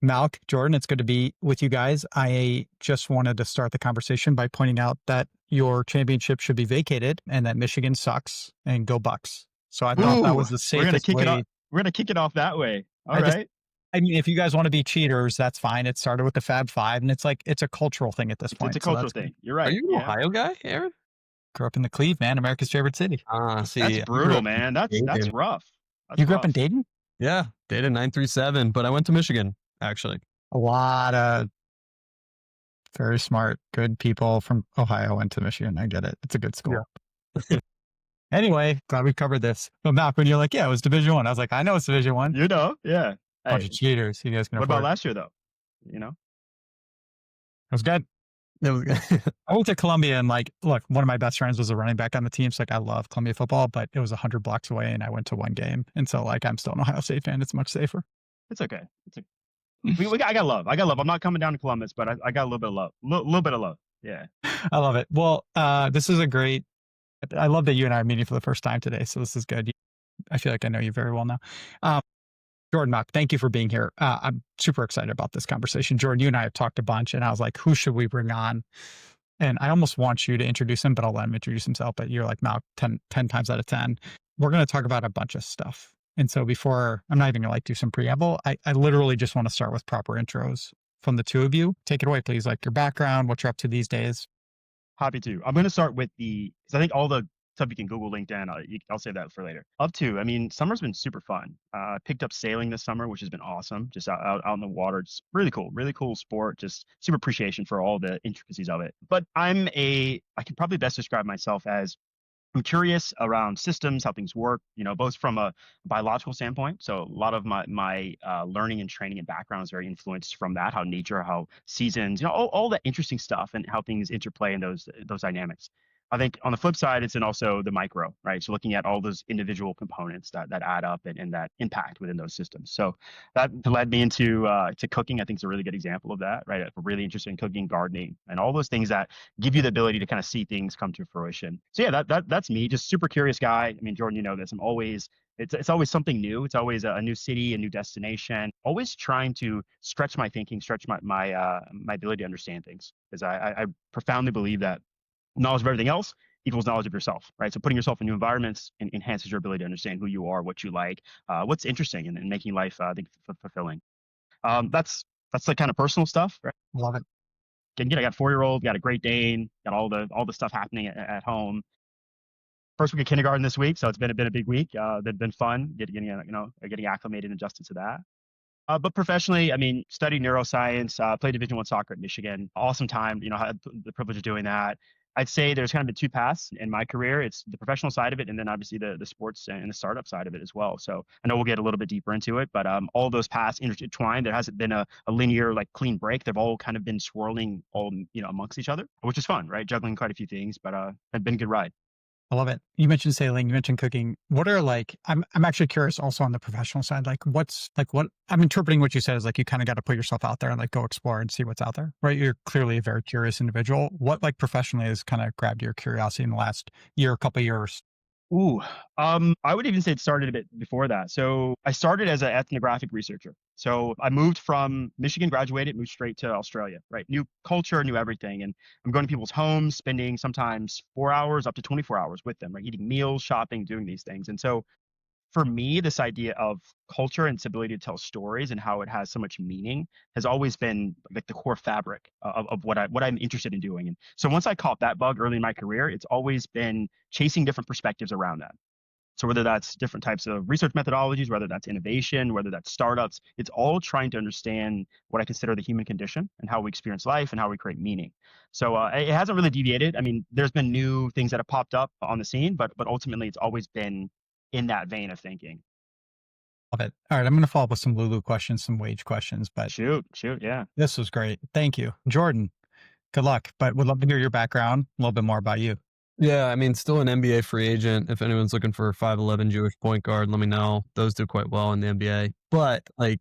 Malc, Jordan, it's good to be with you guys. I just wanted to start the conversation by pointing out that your championship should be vacated and that Michigan sucks and go Bucks. So I thought that Ooh, was the we're gonna safest kick it off. way. We're gonna kick it off that way. All I just, right. I mean, if you guys want to be cheaters, that's fine. It started with the Fab Five, and it's like it's a cultural thing at this It's point. a So cultural that's good. thing. You're Are right. you an Ohio guy, Aaron? Grew up in the Cleve, man, America's favorite city. See, That's I grew brutal, up in man. That's Dayton. rough. That's You grew up in rough. Dayton? Yeah, Dayton 937, but I went to Michigan, actually. A lot of very smart, good people from Ohio went to Michigan. I get it. It's a good school. Yeah. Anyway, glad we covered this. But Malc, when you're like, yeah, it was Division One. I was like, I know it's Division One. You know, yeah. Bunch Hey, of cheaters. You guys can what afford about it. last year though? You know, It was good. It was good. I went to Columbia and like, look, one of my best friends was a running back on the team. So like, I love Columbia football, but it was 100 blocks away and I went to one game. And so like, I'm still an Ohio State fan. It's much safer. it's okay. I got love. I'm not coming down to Columbus, but I got a little bit of love. Little bit of love. Yeah. I love it. Well, this is I love that you and I are meeting for the first time today. So this is good. I feel like I know you very well now. Jordan, Malc, thank you for being here. I'm super excited about this conversation. Jordan, you and I have talked a bunch and I was like, who should we bring on? And I almost want you to introduce him, but I'll let him introduce himself. But you're like, Malc, 10 times out of 10. We're going to talk about a bunch of stuff. And so before, I'm not even going to do some preamble. I literally just want to start with proper intros from the two of you. Take it away, please. Like your background, what you're up to these days. Happy to. I'm going to start with because I think all the stuff you can Google LinkedIn. I'll save that for later. I mean, summer's been super fun. Picked up sailing this summer, which has been awesome. Just out in the water. It's really cool sport. Just super appreciation for all the intricacies of it. But I can probably best describe myself as I'm curious around systems, how things work, both from a biological standpoint. So a lot of my learning and training and background is very influenced from that, how nature, how seasons, all that interesting stuff and how things interplay in those dynamics. I think on the flip side, it's in also the micro, right? So looking at all those individual components that add up and that impact within those systems. So that led me into to cooking. I think it's a really good example of that, right? I'm really interested in cooking, gardening, and all those things that give you the ability to kind of see things come to fruition. So yeah, that's me. Just super curious guy. I mean, Jordan, you know this. It's always something new. It's always a new city, a new destination. Always trying to stretch my thinking, stretch my ability to understand things, because I profoundly believe that knowledge of everything else equals knowledge of yourself, right? So putting yourself in new environments enhances your ability to understand who you are, what you like, what's interesting, and making life, I think, fulfilling. That's the kind of personal stuff, right? Love it. Again, I got a 4-year-old, got a Great Dane, got all the stuff happening at home. First week of kindergarten this week, so it's been a big week. That's been fun, getting acclimated and adjusted to that. But professionally, I mean, studied neuroscience, played Division I soccer at Michigan. Awesome time, had the privilege of doing that. I'd say there's kind of been two paths in my career. It's the professional side of it, and then obviously the sports and the startup side of it as well. So I know we'll get a little bit deeper into it, but all those paths intertwined. There hasn't been a linear, clean break. They've all kind of been swirling all amongst each other, which is fun, right? Juggling quite a few things, but it's been a good ride. I love it. You mentioned sailing, you mentioned cooking. What are I'm actually curious also on the professional side, what I'm interpreting what you said is you kind of got to put yourself out there and go explore and see what's out there, right? You're clearly a very curious individual. What professionally has kind of grabbed your curiosity in the last year, couple of years? Ooh, I would even say it started a bit before that. So I started as an ethnographic researcher. So I moved from Michigan, graduated, moved straight to Australia, right? New culture, new everything. And I'm going to people's homes, spending sometimes 4 hours up to 24 hours with them, right? Eating meals, shopping, doing these things. And so for me, this idea of culture and its ability to tell stories and how it has so much meaning has always been the core fabric of what I'm interested in doing. And so once I caught that bug early in my career, it's always been chasing different perspectives around that. So whether that's different types of research methodologies, whether that's innovation, whether that's startups, it's all trying to understand what I consider the human condition and how we experience life and how we create meaning. So it hasn't really deviated. I mean, there's been new things that have popped up on the scene, but ultimately it's always been in that vein of thinking. Love it. All right. I'm going to follow up with some Lulu questions, some wage questions, but Shoot. Yeah. this was great. Thank you. Jordan, good luck, but would love to hear your background, a little bit more about you. Yeah, I mean, still an NBA free agent. If anyone's looking for a 5'11" Jewish point guard, let me know. Those do quite well in the NBA. But I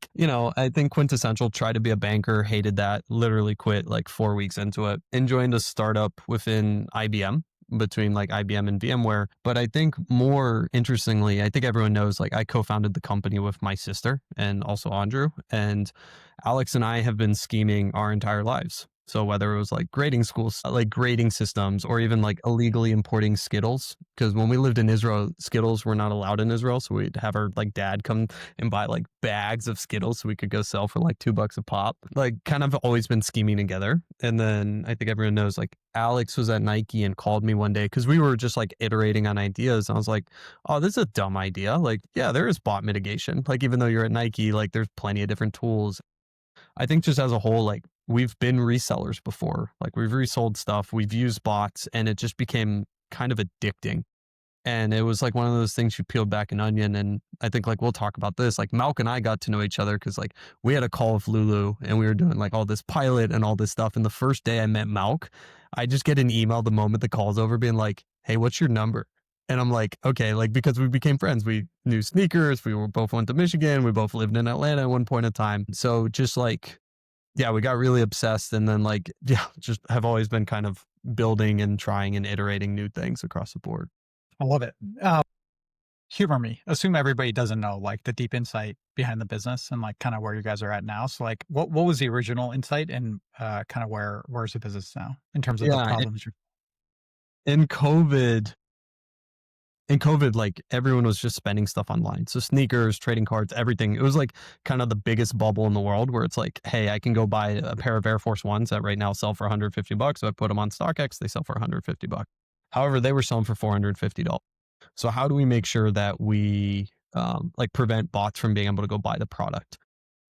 think quintessential, tried to be a banker, hated that, literally quit 4 weeks into it, and joined a startup within IBM. between like IBM and VMware. But I think more interestingly, I think everyone knows like I co-founded the company with my sister and also Andrew, and Alex and I have been scheming our entire lives. So whether it was like grading schools, like grading systems, or even like illegally importing Skittles, because when we lived in Israel, Skittles were not allowed in Israel. So we'd have our like dad come and buy like bags of Skittles so we could go sell for like $2 a pop. Like kind of always been scheming together. And then I think everyone knows like Alex was at Nike and called me one day because we were just like iterating on ideas. And I was like, oh, this is a dumb idea. Like, yeah, there is bot mitigation. Like even though you're at Nike, like there's plenty of different tools. I think just as a whole, like we've been resellers before, like we've resold stuff, we've used bots, and it just became kind of addicting. And it was like one of those things you peeled back an onion. And I think like we'll talk about this. Like Malc and I got to know each other because like we had a call with Lulu and we were doing like all this pilot and all this stuff. And the first day I met Malc, I just get an email the moment the call's over being like, hey, what's your number? And I'm like, okay, like because we became friends. We knew sneakers. We were both went to Michigan. We both lived in Atlanta at one point in time. So just like, yeah, we got really obsessed. And then like, yeah, just have always been kind of building and trying and iterating new things across the board. I love it. Humor me. Assume everybody doesn't know like the deep insight behind the business and like kind of where you guys are at now. So like, what was the original insight and kind of where's the business now in terms of the problems you're in COVID, like everyone was just spending stuff online. So sneakers, trading cards, everything. It was like kind of the biggest bubble in the world where it's like, hey, I can go buy a pair of Air Force Ones that right now sell for $150. So I put them on StockX, they sell for $150. However, they were selling for $450. So how do we make sure that we like prevent bots from being able to go buy the product?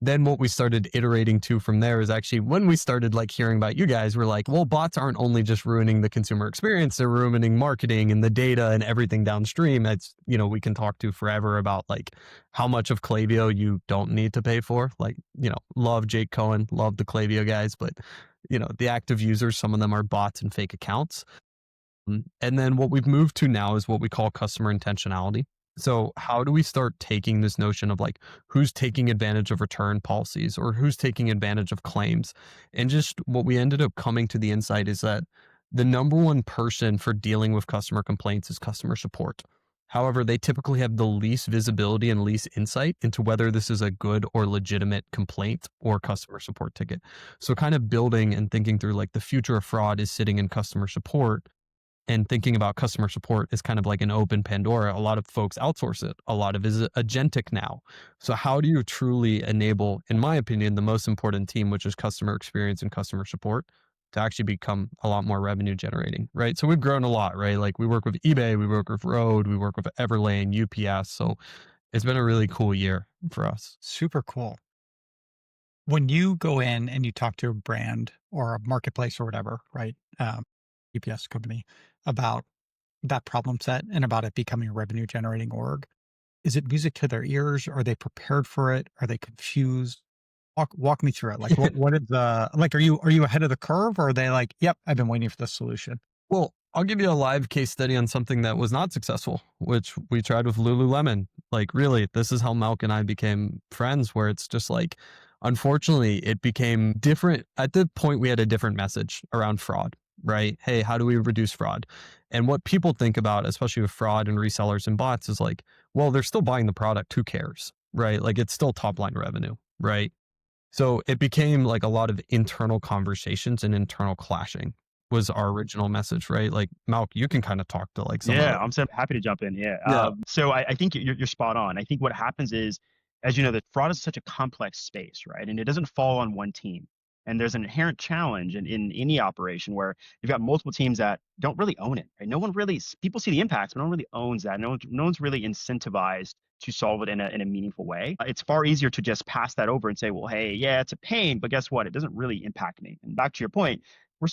Then what we started iterating to from there is actually when we started like hearing about you guys, we're like, well, bots aren't only just ruining the consumer experience, they're ruining marketing and the data and everything downstream. That's, you know, we can talk to forever about like how much of Klaviyo you don't need to pay for. Like, you know, love Jake Cohen, love the Klaviyo guys, but you know, the active users, some of them are bots and fake accounts. And then what we've moved to now is what we call customer intentionality. So how do we start taking this notion of like who's taking advantage of return policies or who's taking advantage of claims? And just what we ended up coming to the insight is that the number one person for dealing with customer complaints is customer support. However, they typically have the least visibility and least insight into whether this is a good or legitimate complaint or customer support ticket. So kind of building and thinking through like the future of fraud is sitting in customer support. And thinking about customer support is kind of like an open Pandora. A lot of folks outsource it. A lot of it is agentic now. So how do you truly enable, in my opinion, the most important team, which is customer experience and customer support, to actually become a lot more revenue generating, right? So we've grown a lot, right? Like we work with eBay, we work with Rode, we work with Everlane, UPS. So it's been a really cool year for us. super cool. When you go in and you talk to a brand or a marketplace or whatever, right? UPS company about that problem set and about it becoming a revenue generating org. Is it music to their ears? Are they prepared for it? Are they confused? Walk me through it. Like what is the like? Are you ahead of the curve, or are they like, yep, I've been waiting for this solution? Well, I'll give you a live case study on something that was not successful, which we tried with Lululemon. Like really, this is how Malc and I became friends, where it's just like, unfortunately, it became different. At the point, we had a different message around fraud, right? Hey, how do we reduce fraud? And what people think about, especially with fraud and resellers and bots, is like, well, they're still buying the product. Who cares, right? Like it's still top line revenue, right? So it became like a lot of internal conversations and internal clashing was our original message, right? Like Malc, you can kind of talk to like some. Yeah, I'm so happy to jump in. Yeah. So I think you're spot on. I think what happens is, as you know, that fraud is such a complex space, right? And it doesn't fall on one team. And there's an inherent challenge in any operation where you've got multiple teams that don't really own it, right? No one really, people see the impacts, but no one really owns that. No one's really incentivized to solve it in a meaningful way. It's far easier to just pass that over and say, well, hey, yeah, it's a pain, but guess what? It doesn't really impact me. And back to your point, it's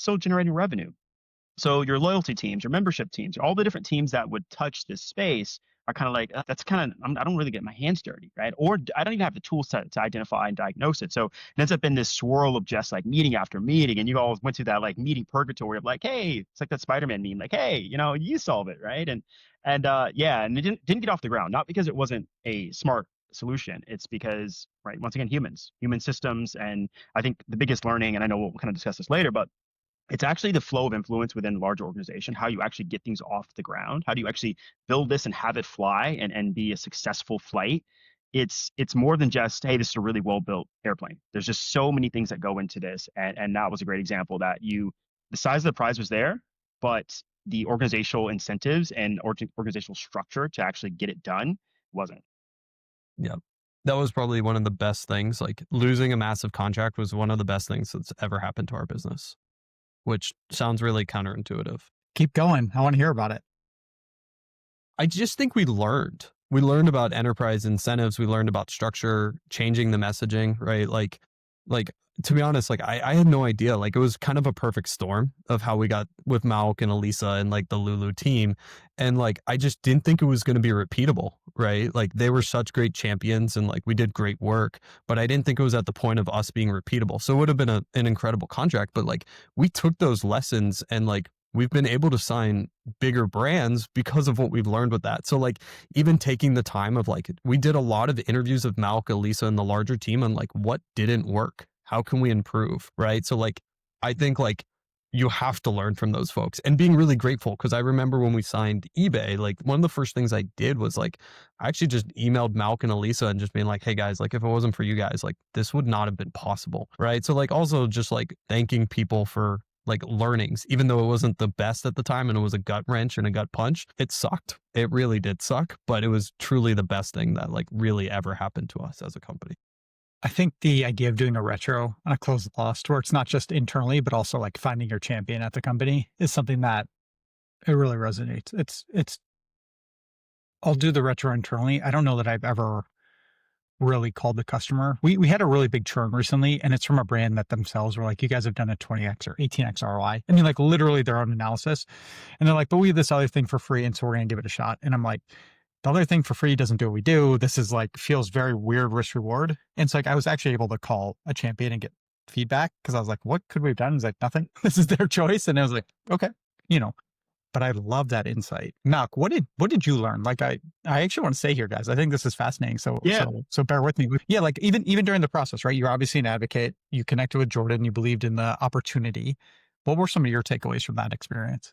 still generating revenue. So your loyalty teams, your membership teams, all the different teams that would touch this space are kind of like, that's kind of, I don't really get my hands dirty, right? Or I don't even have the tool set to identify and diagnose it. So it ends up in this swirl of just like meeting after meeting. And you all went through that like meeting purgatory of like, hey, it's like that Spider-Man meme, like, hey, you solve it, right? And it didn't get off the ground, not because it wasn't a smart solution. It's because, right, once again, human systems. And I think the biggest learning, and I know we'll kind of discuss this later, but It's actually the flow of influence within a large organization, how you actually get things off the ground, how do you actually build this and have it fly and be a successful flight. It's more than just, hey, this is a really well built airplane. There's just so many things that go into this, and that was a great example that the size of the prize was there, but the organizational incentives and organizational structure to actually get it done wasn't. Yeah. That was probably one of the best things. Like losing a massive contract was one of the best things that's ever happened to our business, which sounds really counterintuitive. Keep going. I want to hear about it. I just think we learned. We learned about enterprise incentives. We learned about structure, changing the messaging, right? Like to be honest, like I had no idea. Like it was kind of a perfect storm of how we got with Malc and Elisa and like the Lulu team. And like I just didn't think it was going to be repeatable, right? Like they were such great champions and like we did great work, but I didn't think it was at the point of us being repeatable. So it would have been an incredible contract, but like we took those lessons and like we've been able to sign bigger brands because of what we've learned with that. So like even taking the time of like, we did a lot of interviews of Malc, Elisa, and the larger team on like what didn't work. How can we improve? Right. So like, I think like you have to learn from those folks and being really grateful. Cause I remember when we signed eBay, like one of the first things I did was like, I actually just emailed Malc and Elisa and just being like, hey guys, like if it wasn't for you guys, like this would not have been possible. Right. So like also just like thanking people for like learnings, even though it wasn't the best at the time and it was a gut wrench and a gut punch, it sucked. It really did suck, but it was truly the best thing that like really ever happened to us as a company. I think the idea of doing a retro on a closed lost where it's not just internally, but also like finding your champion at the company is something that it really resonates. I'll do the retro internally. I don't know that I've ever really called the customer. We had a really big churn recently, and it's from a brand that themselves were like, you guys have done a 20x or 18x ROI. I mean, like literally their own analysis. And they're like, but we have this other thing for free, and so we're going to give it a shot. And I'm like, the other thing for free doesn't do what we do. This is like, feels very weird risk reward. And it's like, I was actually able to call a champion and get feedback because I was like, what could we have done? He's like, nothing. This is their choice. And I was like, okay, but I love that insight. Malc, what did you learn? Like I actually want to say here, guys, I think this is fascinating. So Yeah. so bear with me. Yeah, like even during the process, right? You're obviously an advocate. You connected with Jordan. You believed in the opportunity. What were some of your takeaways from that experience?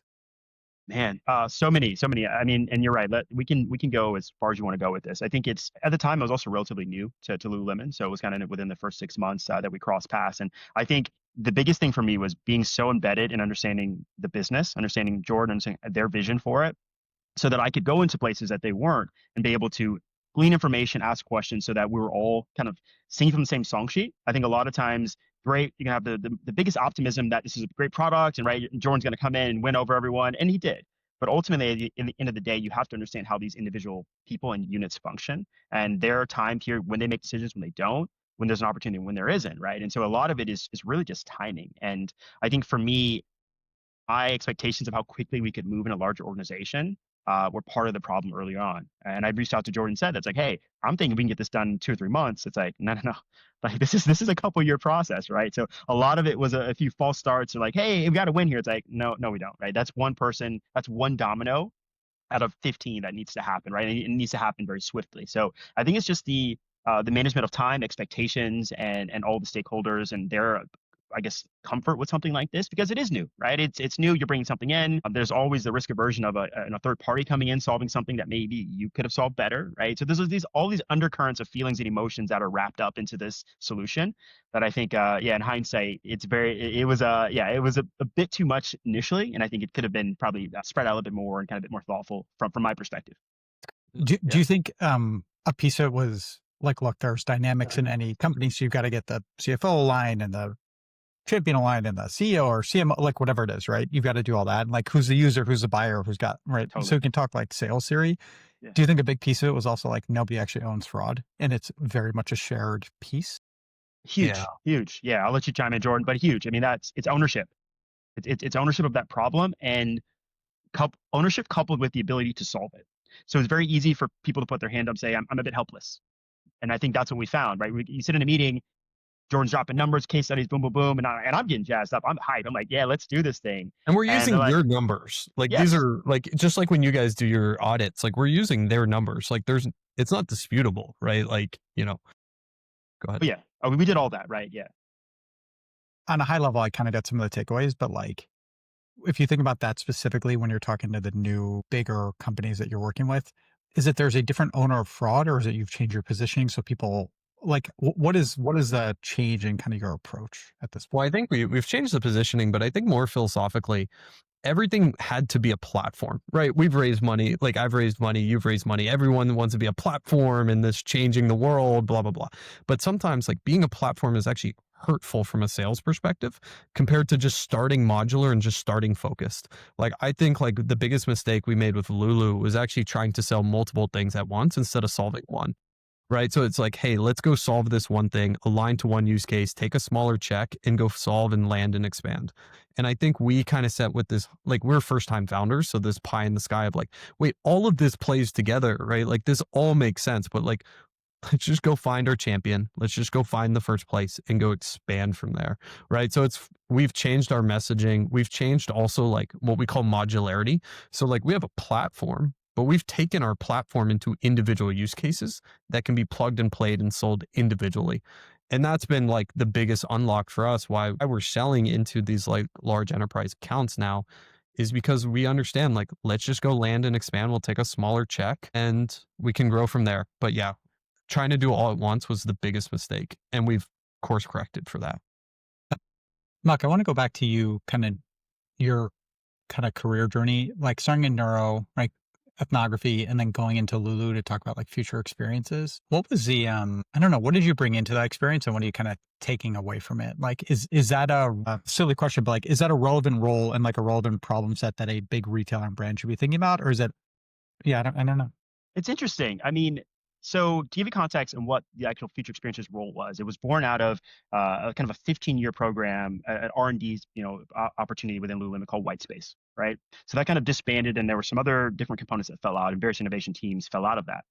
Man, so many. I mean, and you're right. We can go as far as you want to go with this. I think it's at the time I was also relatively new to Lululemon, so it was kind of within the first 6 months that we crossed paths. And I think the biggest thing for me was being so embedded in understanding the business, understanding Jordan, understanding their vision for it, so that I could go into places that they weren't and be able to glean information, ask questions, so that we were all kind of singing from the same song sheet. I think a lot of times, great, you can have the biggest optimism that this is a great product and right, Jordan's going to come in and win over everyone, and he did. But ultimately, in the end of the day, you have to understand how these individual people and units function, and there are times here when they make decisions, when they don't, when there's an opportunity, when there isn't, right? And so a lot of it is really just timing. And I think for me, my expectations of how quickly we could move in a larger organization were part of the problem early on. And I reached out to Jordan and said, that's like, hey, I'm thinking we can get this done in 2 or 3 months. It's like, no. Like this is a couple year process, right? So a lot of it was a few false starts. Or like, hey, we got to win here. It's like, no, we don't, right? That's one person, that's one domino out of 15 that needs to happen, right? And it needs to happen very swiftly. So I think it's just the management of time, expectations, and all the stakeholders and their, I guess, comfort with something like this, because it is new, right? It's new. You're bringing something in. There's always the risk aversion of a third party coming in, solving something that maybe you could have solved better, right? So there's all these undercurrents of feelings and emotions that are wrapped up into this solution that I think, in hindsight, it was a bit too much initially, and I think it could have been probably spread out a little bit more and kind of a bit more thoughtful from my perspective. Do you think a piece of it was like, look, there's dynamics in any company, so you've got to get the CFO aligned and the champion aligned and the CEO or CMO, like whatever it is, right? You've got to do all that. And like, who's the user, who's the buyer, who's got, right? Totally. So we can talk like sales theory. Yeah. Do you think a big piece of it was also like nobody actually owns fraud and it's very much a shared piece? Huge. Yeah, I'll let you chime in, Jordan, but huge. I mean, it's ownership. It's ownership of that problem and ownership coupled with the ability to solve it. So it's very easy for people to put their hand up and say, I'm a bit helpless. And I think that's what we found, right? You sit in a meeting, Jordan's dropping numbers, case studies, boom, boom, boom. And I'm getting jazzed up. I'm hyped. I'm like, yeah, let's do this thing. And we're using your numbers. Like yes. These are like, just like when you guys do your audits, like we're using their numbers. Like it's not disputable, right? Like, go ahead. But yeah. We did all that, right? Yeah. on a high level, I kind of got some of the takeaways, but like, if you think about that specifically when you're talking to the new bigger companies that you're working with, is it there's a different owner of fraud, or is it you've changed your positioning so people like what is the change in kind of your approach at this Well, point? I think we've changed the positioning, but I think more philosophically, everything had to be a platform, right? We've raised money, like I've raised money, you've raised money. Everyone wants to be a platform and this changing the world, blah, blah, blah. But sometimes like being a platform is actually hurtful from a sales perspective compared to just starting modular and just starting focused. Like I think like the biggest mistake we made with Lulu was actually trying to sell multiple things at once instead of solving one. Right. So it's like, hey, let's go solve this one thing, align to one use case, take a smaller check and go solve and land and expand. And I think we kind of set with this, like we're first time founders. So this pie in the sky of like, wait, all of this plays together, right? Like this all makes sense, but like, let's just go find our champion. Let's just go find the first place and go expand from there. Right. So we've changed our messaging. We've changed also like what we call modularity. So like we have a platform, but we've taken our platform into individual use cases that can be plugged and played and sold individually. And that's been like the biggest unlock for us why we're selling into these like large enterprise accounts now is because we understand like let's just go land and expand. We'll take a smaller check and we can grow from there. But yeah, trying to do it all at once was the biggest mistake. And we've course corrected for that. Malc, I want to go back to you kind of your kind of career journey, like starting in neuro, right? Ethnography, and then going into Lulu to talk about like future experiences. What was the I don't know, what did you bring into that experience and what are you kind of taking away from it? Like is that a silly question, but like is that a relevant role and like a relevant problem set that a big retailer and brand should be thinking about? Or is it yeah, I don't know. It's interesting. I mean, so to give you context on what the actual future experiences role was, it was born out of a kind of a 15-year program at R&D's, opportunity within Lululemon called Whitespace, right? So that kind of disbanded, and there were some other different components that fell out, and various innovation teams fell out of that.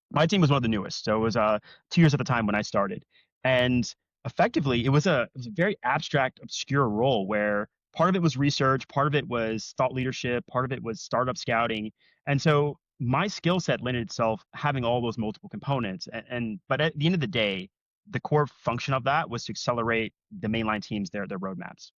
My team was one of the newest, so it was 2 years at the time when I started, and effectively it was a very abstract, obscure role where part of it was research, part of it was thought leadership, part of it was startup scouting, and so my skill set lent itself having all those multiple components, and but at the end of the day, the core function of that was to accelerate the mainline teams their roadmaps.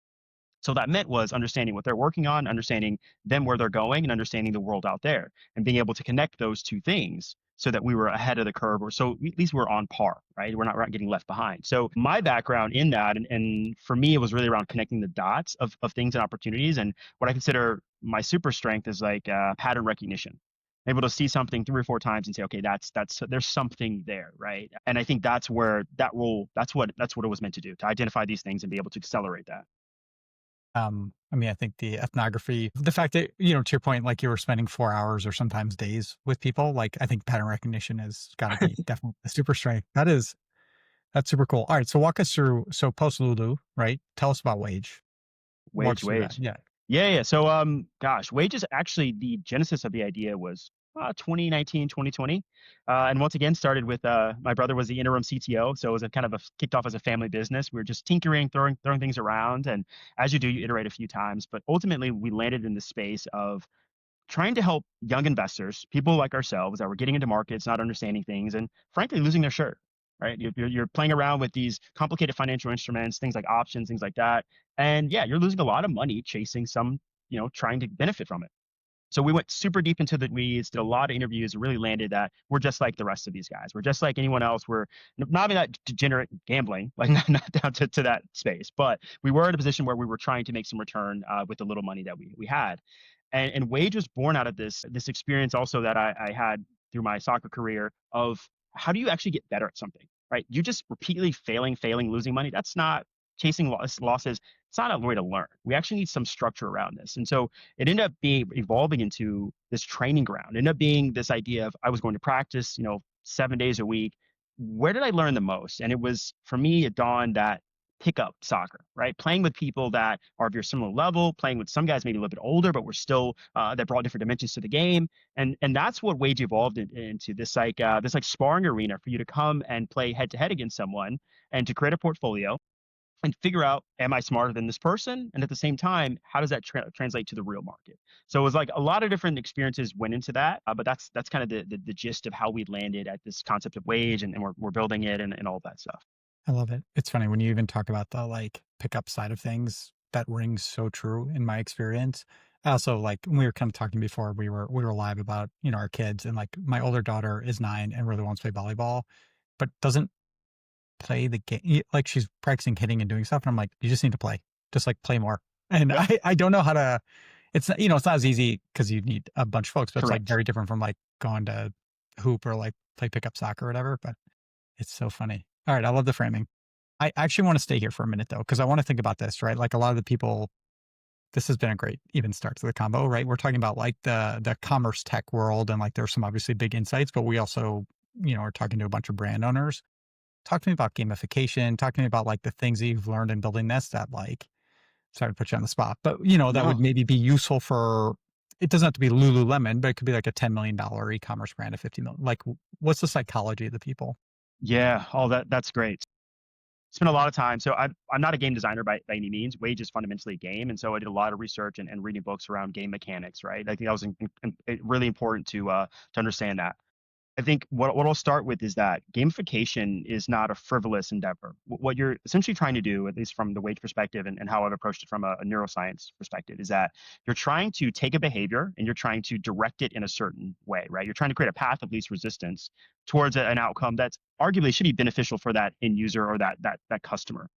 So that meant was understanding what they're working on, understanding them where they're going, and understanding the world out there, and being able to connect those two things so that we were ahead of the curve, or so at least we're on par, right? We're not getting left behind. So my background in that, and for me, it was really around connecting the dots of things and opportunities. And what I consider my super strength is like pattern recognition. Able to see something 3 or 4 times and say, okay, that's there's something there, right? And I think that's where that role, that's what it was meant to do, to identify these things and be able to accelerate that. I mean, I think the ethnography, the fact that, to your point, like you were spending 4 hours or sometimes days with people, like I think pattern recognition has got to be definitely a super strength. That's super cool. All right. So walk us through, so post Lulu, right? Tell us about Wage. Walk us through that. Wage. Yeah. Yeah. So, gosh, Wage is actually the genesis of the idea was 2019, 2020. And once again, started with my brother was the interim CTO. So it was a kind of kicked off as a family business. We were just tinkering, throwing things around. And as you do, you iterate a few times. But ultimately, we landed in the space of trying to help young investors, people like ourselves that were getting into markets, not understanding things, and frankly, losing their shirt. Right, you're playing around with these complicated financial instruments, things like options, things like that, and yeah, you're losing a lot of money chasing some, trying to benefit from it. So we went super deep into the weeds, did a lot of interviews, and really landed that we're just like the rest of these guys. We're just like anyone else. We're not in that degenerate gambling, like not down to that space, but we were in a position where we were trying to make some return with the little money that we had. And Wage was born out of this experience also that I had through my soccer career of how do you actually get better at something, right? You just repeatedly failing, losing money. That's not chasing losses. It's not a way to learn. We actually need some structure around this. And so it ended up evolving into this training ground. It ended up being this idea of I was going to practice, 7 days a week. Where did I learn the most? And it was, for me, it dawned that pickup soccer, right? Playing with people that are of your similar level, playing with some guys maybe a little bit older, but we're still that brought different dimensions to the game, and that's what Wage evolved into this like sparring arena for you to come and play head to head against someone and to create a portfolio and figure out, am I smarter than this person? And at the same time, how does that translate to the real market? So it was like a lot of different experiences went into that, but that's kind of the gist of how we landed at this concept of Wage, and we're building it and all that stuff. I love it. It's funny when you even talk about the like pickup side of things, that rings so true in my experience. Also, like when we were kind of talking before we were live about, our kids, and like my older daughter is 9 and really wants to play volleyball, but doesn't play the game. Like she's practicing hitting and doing stuff. And I'm like, you just need to play, just like play more. And Yeah. I don't know how to, it's not, it's not as easy because you need a bunch of folks, but it's like Correct. very different from like going to hoop or like play pickup soccer or whatever. But it's so funny. All right. I love the framing. I actually want to stay here for a minute though, because I want to think about this, right? Like a lot of the people, this has been a great even start to the combo, right? We're talking about like the commerce tech world, and like there's some obviously big insights, but we also, are talking to a bunch of brand owners. Talk to me about gamification. Talk to me about like the things that you've learned in building this that like, sorry to put you on the spot, but that would No. maybe be useful for, it doesn't have to be Lululemon, but it could be like a $10 million e-commerce brand of 50 million. Like what's the psychology of the people? Yeah. All that's great. Spent a lot of time. So I'm not a game designer by any means. Wage is fundamentally a game. And so I did a lot of research and reading books around game mechanics, right? I think that was really important to understand that. I think what I'll start with is that gamification is not a frivolous endeavor. What you're essentially trying to do, at least from the Wage perspective and how I've approached it from a neuroscience perspective, is that you're trying to take a behavior and you're trying to direct it in a certain way, right? You're trying to create a path of least resistance towards an outcome that's arguably should be beneficial for that end user or that customer.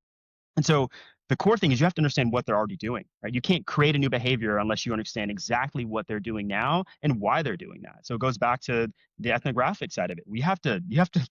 And so the core thing is you have to understand what they're already doing, right? You can't create a new behavior unless you understand exactly what they're doing now and why they're doing that. So it goes back to the ethnographic side of it. You have to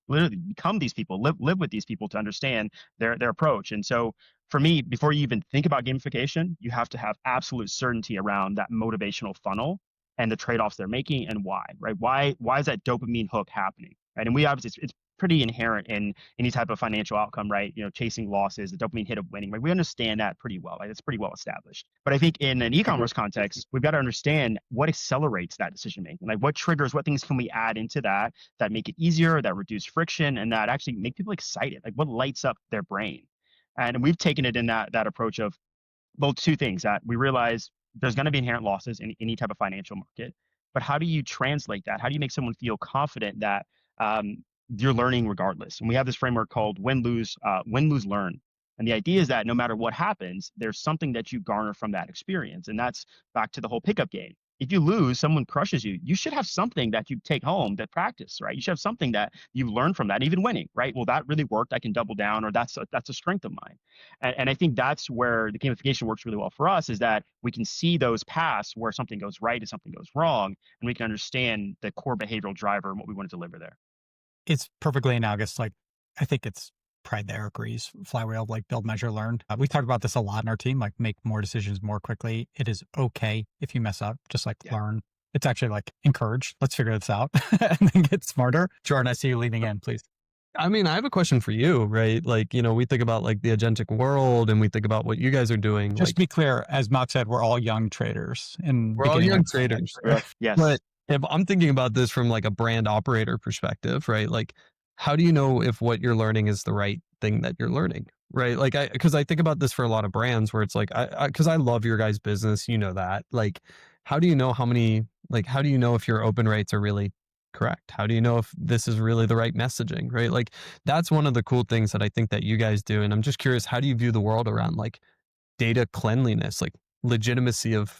literally become these people, live with these people to understand their approach. And so for me, before you even think about gamification, you have to have absolute certainty around that motivational funnel and the trade-offs they're making and why, right? Why is that dopamine hook happening? Right. And we obviously it's pretty inherent in any type of financial outcome, right? Chasing losses, the dopamine hit of winning, right? We understand that pretty well. Right? It's pretty well established. But I think in an e-commerce context, we've got to understand what accelerates that decision making. Like what triggers, what things can we add into that make it easier, that reduce friction, and that actually make people excited? Like what lights up their brain? And we've taken it in that approach of both two things that we realize there's going to be inherent losses in any type of financial market. But how do you translate that? How do you make someone feel confident that you're learning regardless? And we have this framework called win, lose, learn. And the idea is that no matter what happens, there's something that you garner from that experience. And that's back to the whole pickup game. If you lose, someone crushes you, you should have something that you take home that practice, right? You should have something that you learn from that, even winning, right? Well, that really worked. I can double down, or that's a strength of mine. And I think that's where the gamification works really well for us, is that we can see those paths where something goes right and something goes wrong, and we can understand the core behavioral driver and what we want to deliver there. It's perfectly analogous. Like I think it's Pride there agrees. Flywheel of like build, measure, learn. We talked about this a lot in our team, like make more decisions more quickly. It is okay if you mess up, just like learn. It's actually like encourage. Let's figure this out and then get smarter. Jordan, I see you leaning in, please. I mean, I have a question for you, right? Like, we think about like the agentic world and we think about what you guys are doing. Just like, to be clear, as Malc said, we're all young traders. And we're all young traders. Yes. But if I'm thinking about this from like a brand operator perspective, right? Like, how do you know if what you're learning is the right thing that you're learning, right? Like, because I think about this for a lot of brands where it's like, because I love your guys' business, that. Like, how do you know how do you know if your open rates are really correct? How do you know if this is really the right messaging, right? Like, that's one of the cool things that I think that you guys do. And I'm just curious, how do you view the world around like data cleanliness, like legitimacy of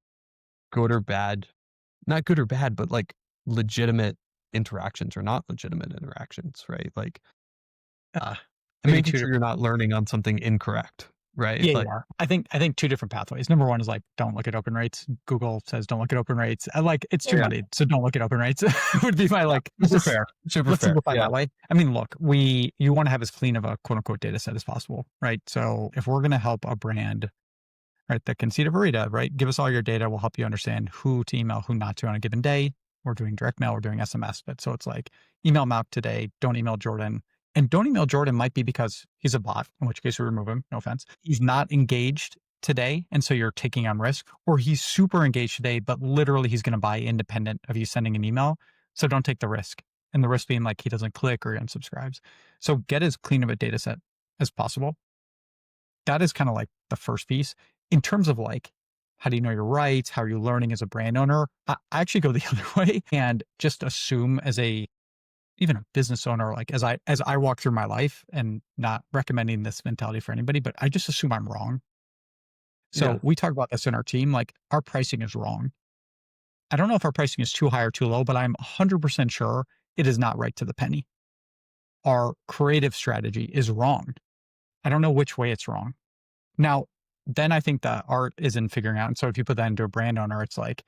good or bad, not good or bad, but like legitimate interactions or not legitimate interactions, right? Like, making sure you're not learning on something incorrect, right? Yeah, like, yeah. I think two different pathways. Number one is like, don't look at open rates. Google says don't look at open rates. I like it's too muddied, so don't look at open rates. Would be my like super fair. Let's simplify that way. I mean, look, you want to have as clean of a quote unquote data set as possible, right? So if we're going to help a brand, right, that can see to Orita, right, give us all your data. We'll help you understand who to email, who not to on a given day. We're doing direct mail, we're doing SMS, but so it's like email Malc today, don't email Jordan. And don't email Jordan might be because he's a bot, in which case we remove him, no offense. He's not engaged today, and so you're taking on risk. Or he's super engaged today, but literally he's going to buy independent of you sending an email. So don't take the risk. And the risk being like he doesn't click or he unsubscribes. So get as clean of a data set as possible. That is kind of like the first piece. In terms of like, how do you know your rights? How are you learning as a brand owner? I actually go the other way and just assume as a even a business owner, like as I walk through my life, and not recommending this mentality for anybody, but I just assume I'm wrong. So Yeah. we talk about this in our team, like our pricing is wrong. I don't know if our pricing is too high or too low, but I'm 100% sure it is not right to the penny. Our creative strategy is wrong. I don't know which way it's wrong. Now, then I think the art is in figuring out. And so if you put that into a brand owner, it's like,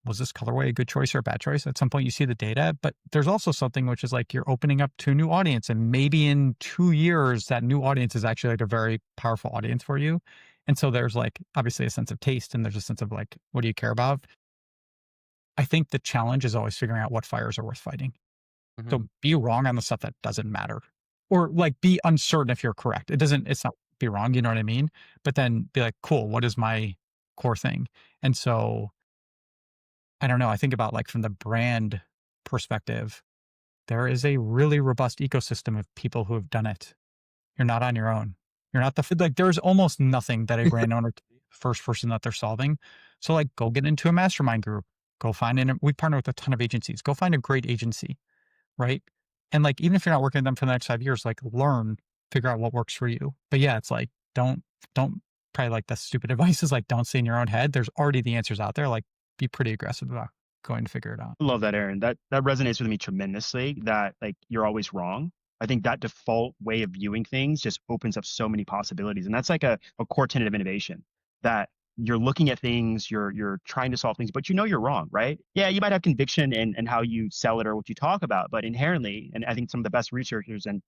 was this colorway a good choice or a bad choice? At some point you see the data, but there's also something which is like you're opening up to a new audience. And maybe in 2 years, that new audience is actually like a very powerful audience for you. And so there's like obviously a sense of taste, and there's a sense of like, what do you care about? I think the challenge is always figuring out what fires are worth fighting. Mhm. So be wrong on the stuff that doesn't matter, or like be uncertain if you're correct. It's not be wrong, you know what I mean? But then be like, cool, what is my core thing? And so I don't know. I think about like from the brand perspective, there is a really robust ecosystem of people who have done it. You're not on your own. You're not like, there's almost nothing that a brand owner can be the first person that they're solving. So like go get into a mastermind group, go find we partner with a ton of agencies, go find a great agency, right? And like, even if you're not working with them for the next 5 years, like learn, figure out what works for you. But yeah, it's like, don't probably like the stupid advice is like, don't stay in your own head. There's already the answers out there. Like be pretty aggressive about going to figure it out. I love that, Aaron. That resonates with me tremendously. That like you're always wrong. I think that default way of viewing things just opens up so many possibilities, and that's like a core tenet of innovation. That you're looking at things, you're trying to solve things, but you know you're wrong, right? Yeah, you might have conviction in how you sell it or what you talk about, but inherently, and I think some of the best researchers and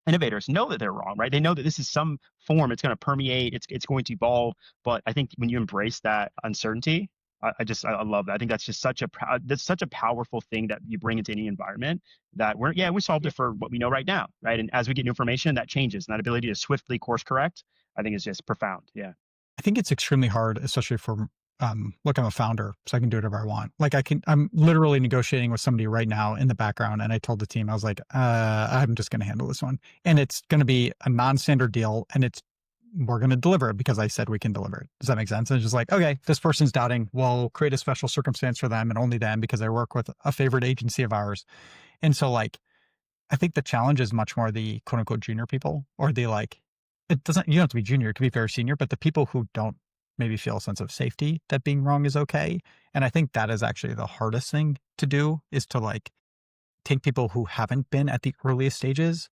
innovators know that they're wrong, right? They know that this is some form, it's going to permeate, it's going to evolve. But I think when you embrace that uncertainty, I love that. I think that's just that's such a powerful thing that you bring into any environment. That we solved it for what we know right now, right? And as we get new information, that changes, and that ability to swiftly course correct, I think is just profound. Yeah. I think it's extremely hard, especially for look, I'm a founder, so I can do whatever I want. Like I'm literally negotiating with somebody right now in the background, and I told the team, I was like, I'm just going to handle this one, and it's going to be a non-standard deal, and we're going to deliver it because I said we can deliver it. Does that make sense? And it's just like, okay, this person's doubting. We'll create a special circumstance for them and only them because they work with a favorite agency of ours. And so like, I think the challenge is much more the quote unquote junior people, or the like, you don't have to be junior, it could be very senior, but the people who don't maybe feel a sense of safety that being wrong is okay. And I think that is actually the hardest thing to do, is to like take people who haven't been at the earliest stages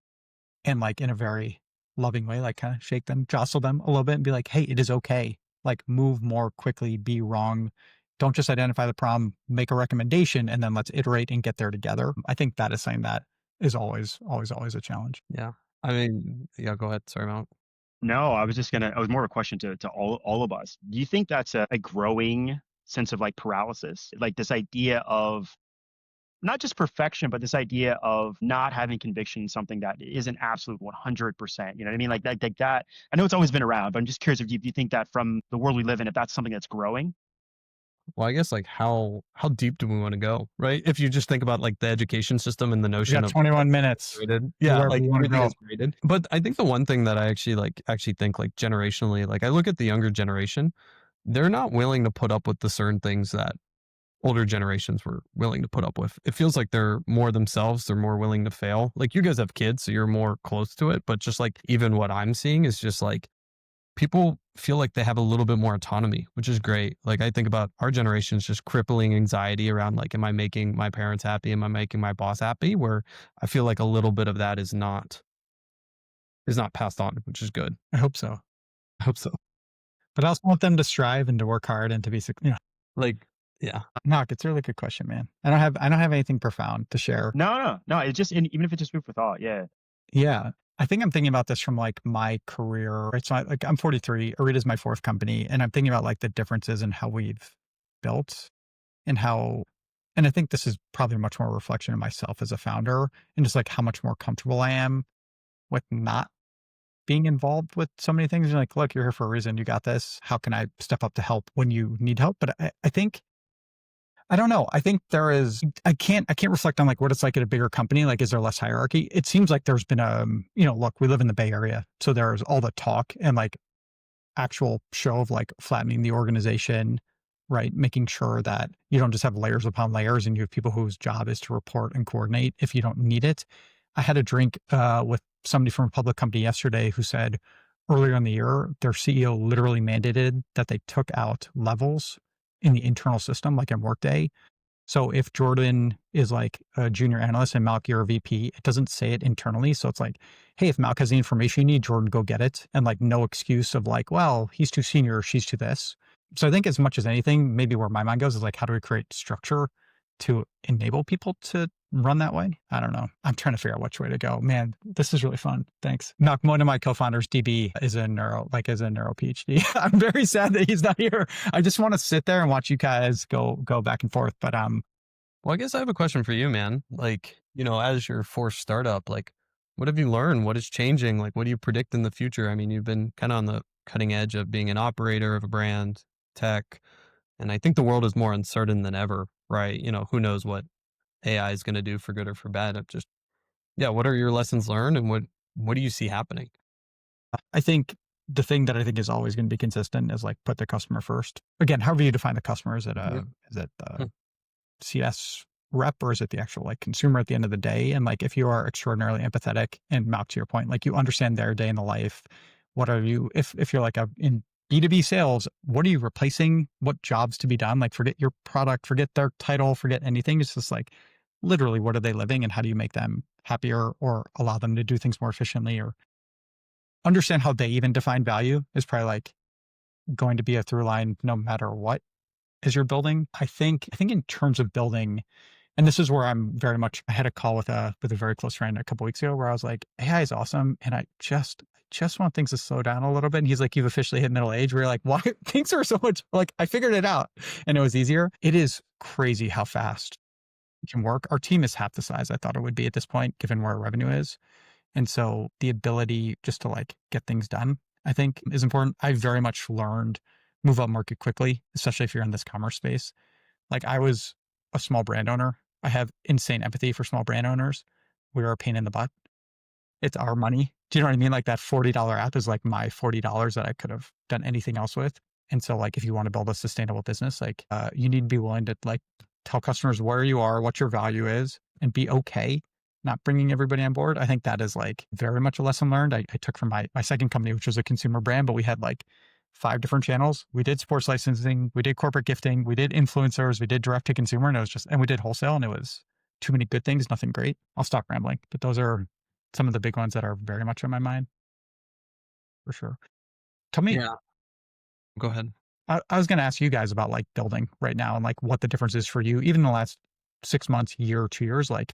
and like in a very loving way, like kind of shake them, jostle them a little bit and be like, hey, it is okay. Like move more quickly, be wrong. Don't just identify the problem, make a recommendation, and then let's iterate and get there together. I think that is something that is always a challenge. Yeah. I mean, yeah, go ahead. Sorry, Malc. No, I was more of a question to all of us. Do you think that's a growing sense of like paralysis, like this idea of not just perfection, but this idea of not having conviction in something that is an absolute 100%. You know what I mean? Like that. I know it's always been around, but I'm just curious if you think that from the world we live in, if that's something that's growing. Well, I guess like how deep do we want to go, right? If you just think about like the education system and the We notion got of 21 minutes. graded, yeah, Wherever like we wanna everything go. is graded. But I think the one thing that I actually think like generationally, like I look at the younger generation, they're not willing to put up with the certain things that older generations were willing to put up with. It feels like they're more themselves. They're more willing to fail. Like you guys have kids, so you're more close to it. But just like even what I'm seeing is just like people feel like they have a little bit more autonomy, which is great. Like I think about our generation's just crippling anxiety around like, am I making my parents happy? Am I making my boss happy? Where I feel like a little bit of that is not passed on, which is good. I hope so. I hope so. But I also want them to strive and to work hard and to be, Like, yeah. Knock, it's a really good question, man. I don't have anything profound to share. No. It's just, even if it's just food for thought. Yeah. Yeah. I think I'm thinking about this from like my career, right? So I'm 43, Orita is my fourth company. And I'm thinking about like the differences in how we've built and and I think this is probably much more a reflection of myself as a founder and just like how much more comfortable I am with not being involved with so many things. You're like, look, you're here for a reason. You got this. How can I step up to help when you need help? But I think, I don't know. I think I can't reflect on like what it's like at a bigger company. Like, is there less hierarchy? It seems like there's been look, we live in the Bay Area. So there's all the talk and like actual show of like flattening the organization, right? Making sure that you don't just have layers upon layers and you have people whose job is to report and coordinate if you don't need it. I had a drink with somebody from a public company yesterday who said earlier in the year, their CEO literally mandated that they took out levels in the internal system, like in Workday. So if Jordan is like a junior analyst and Malc, you're a VP, it doesn't say it internally. So it's like, hey, if Malc has the information you need, Jordan, go get it. And like no excuse of like, well, he's too senior, she's too this. So I think as much as anything, maybe where my mind goes is like, how do we create structure to enable people to run that way? I don't know. I'm trying to figure out which way to go. Man, this is really fun. Thanks. Malc, one of my co-founders, DB, is a neuro PhD. I'm very sad that he's not here. I just want to sit there and watch you guys go back and forth. But Well, I guess I have a question for you, man. Like, as your fourth startup, like, what have you learned? What is changing? Like, what do you predict in the future? I mean, you've been kind of on the cutting edge of being an operator of a brand, tech, and I think the world is more uncertain than ever, right? Who knows what AI is going to do for good or for bad. Yeah, what are your lessons learned and what do you see happening? I think the thing that I think is always going to be consistent is like put the customer first. Again, however you define the customer, is it the CS rep or is it the actual like consumer at the end of the day? And like if you are extraordinarily empathetic and Malc, to your point, like you understand their day in the life, what are you if you're like in B2B sales, what are you replacing? What jobs to be done? Like forget your product, forget their title, forget anything. It's just like literally what are they living and how do you make them happier or allow them to do things more efficiently or understand how they even define value is probably like going to be a through line no matter what as you're building. I think in terms of building, and this is where I'm very much, I had a call with a very close friend a couple weeks ago where I was like, AI is awesome. And I just want things to slow down a little bit. And he's like, you've officially hit middle age. We're like, why? Things are so much like, I figured it out and it was easier. It is crazy how fast it can work. Our team is half the size I thought it would be at this point, given where our revenue is. And so the ability just to like get things done, I think is important. I very much learned move up market quickly, especially if you're in this commerce space. Like I was a small brand owner. I have insane empathy for small brand owners. We're a pain in the butt. It's our money. Do you know what I mean? Like that $40 app is like my $40 that I could have done anything else with. And so like, if you want to build a sustainable business, like you need to be willing to like tell customers where you are, what your value is, and be okay not bringing everybody on board. I think that is like very much a lesson learned. I took from my second company, which was a consumer brand, but we had like 5 different channels. We did sports licensing, we did corporate gifting, we did influencers, we did direct to consumer, and it was just, and we did wholesale, and it was too many good things, nothing great. I'll stop rambling, but those are some of the big ones that are very much on my mind for sure. Tell me, Yeah. Go ahead. I was going to ask you guys about like building right now and like what the difference is for you, even in the last 6 months, year, 2 years, like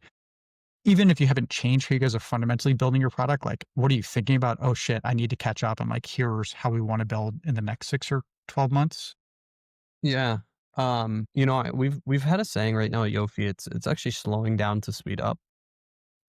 even if you haven't changed how you guys are fundamentally building your product, like what are you thinking about? Oh shit, I need to catch up. And like, here's how we want to build in the next 6 or 12 months. Yeah. We've had a saying right now at Yofi, it's actually slowing down to speed up.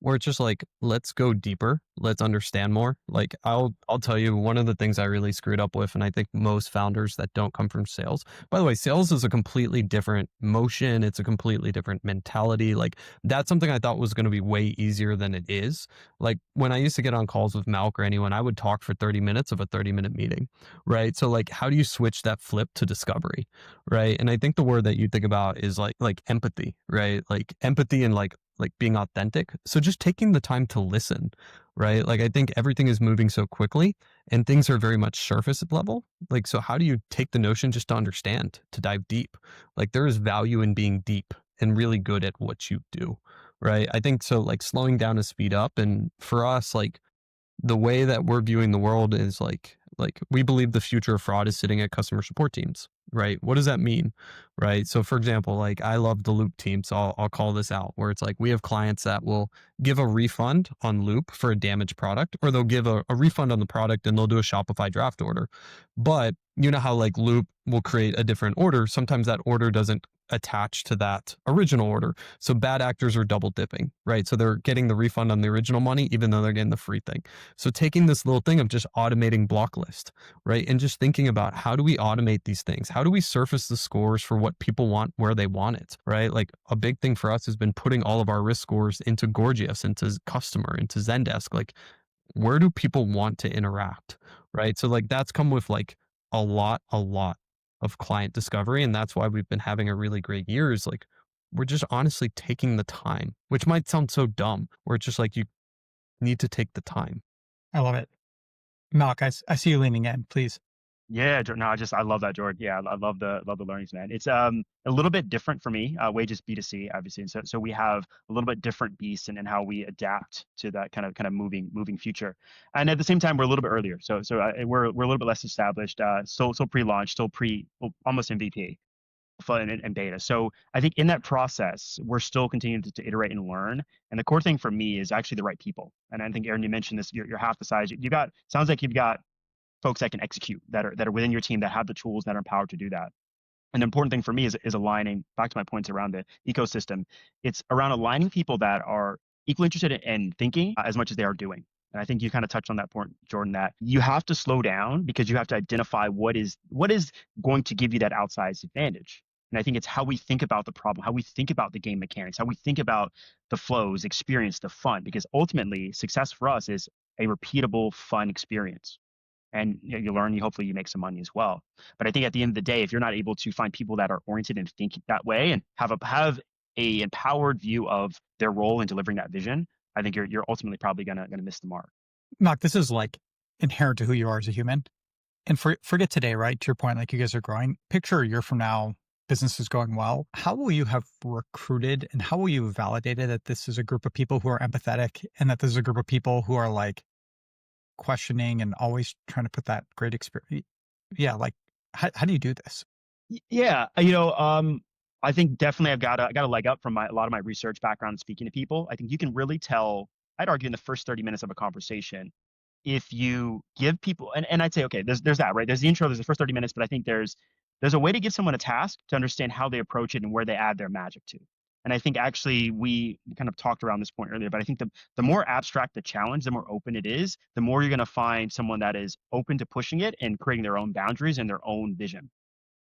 Where it's just like, let's go deeper. Let's understand more. Like I'll tell you one of the things I really screwed up with, and I think most founders that don't come from sales, by the way, sales is a completely different motion. It's a completely different mentality. Like that's something I thought was going to be way easier than it is. Like when I used to get on calls with Malc or anyone, I would talk for 30 minutes of a 30-minute meeting, right? So like, how do you switch that flip to discovery, right? And I think the word that you think about is like empathy, right? Like empathy and like being authentic. So just taking the time to listen, right? Like I think everything is moving so quickly and things are very much surface level. Like, so how do you take the notion just to understand, to dive deep? Like there is value in being deep and really good at what you do, right? I think so like slowing down to speed up. And for us, like the way that we're viewing the world is like we believe the future of fraud is sitting at customer support teams, right? What does that mean, right? So for example, like I love the Loop team, so I'll call this out, where it's like we have clients that will give a refund on Loop for a damaged product, or they'll give a refund on the product and they'll do a Shopify draft order. But you know how like Loop will create a different order. Sometimes that order doesn't attach to that original order. So bad actors are double dipping, right? So they're getting the refund on the original money, even though they're getting the free thing. So taking this little thing of just automating block list, right? And just thinking about how do we automate these things? How do we surface the scores for what people want, where they want it, right? Like a big thing for us has been putting all of our risk scores into Gorgias, into Customer, into Zendesk. Like where do people want to interact, right? So like that's come with like a lot of client discovery. And that's why we've been having a really great year is like, we're just honestly taking the time, which might sound so dumb. Where it's just like, you need to take the time. I love it. Malc, I see you leaning in, please. Yeah, no, I love that, Jordan. Yeah, I love the learnings, man. It's a little bit different for me. Wages B2C, obviously, and so we have a little bit different beast and how we adapt to that kind of moving future. And at the same time, we're a little bit earlier, so we're a little bit less established. Still pre-launch, almost MVP, and beta. So I think in that process, we're still continuing to iterate and learn. And the core thing for me is actually the right people. And I think Aaron, you mentioned this. You're half the size. Sounds like you've got folks that can execute that are within your team that have the tools that are empowered to do that. And the important thing for me is aligning back to my points around the ecosystem. It's around aligning people that are equally interested in thinking as much as they are doing. And I think you kind of touched on that point, Jordan, that you have to slow down because you have to identify what is going to give you that outsized advantage. And I think it's how we think about the problem, how we think about the game mechanics, how we think about the flows, experience, the fun, because ultimately success for us is a repeatable, fun experience. And you learn, hopefully you make some money as well. But I think at the end of the day, if you're not able to find people that are oriented and think that way and have a empowered view of their role in delivering that vision, I think you're ultimately probably gonna miss the mark. Malc, this is like inherent to who you are as a human. And forget today, right? To your point, like you guys are growing. Picture a year from now, business is going well. How will you have recruited and how will you have validated that this is a group of people who are empathetic and that this is a group of people who are like questioning and always trying to put that great experience? Yeah, like how do you do this? Yeah, I think definitely I've got a leg up from a lot of my research background speaking to people. I think you can really tell, I'd argue in the first 30 minutes of a conversation, if you give people, and I'd say, okay, there's that, right? There's the intro, there's the first 30 minutes, but I think there's a way to give someone a task to understand how they approach it and where they add their magic to. And I think actually we kind of talked around this point earlier, but I think the more abstract the challenge, the more open it is, the more you're going to find someone that is open to pushing it and creating their own boundaries and their own vision.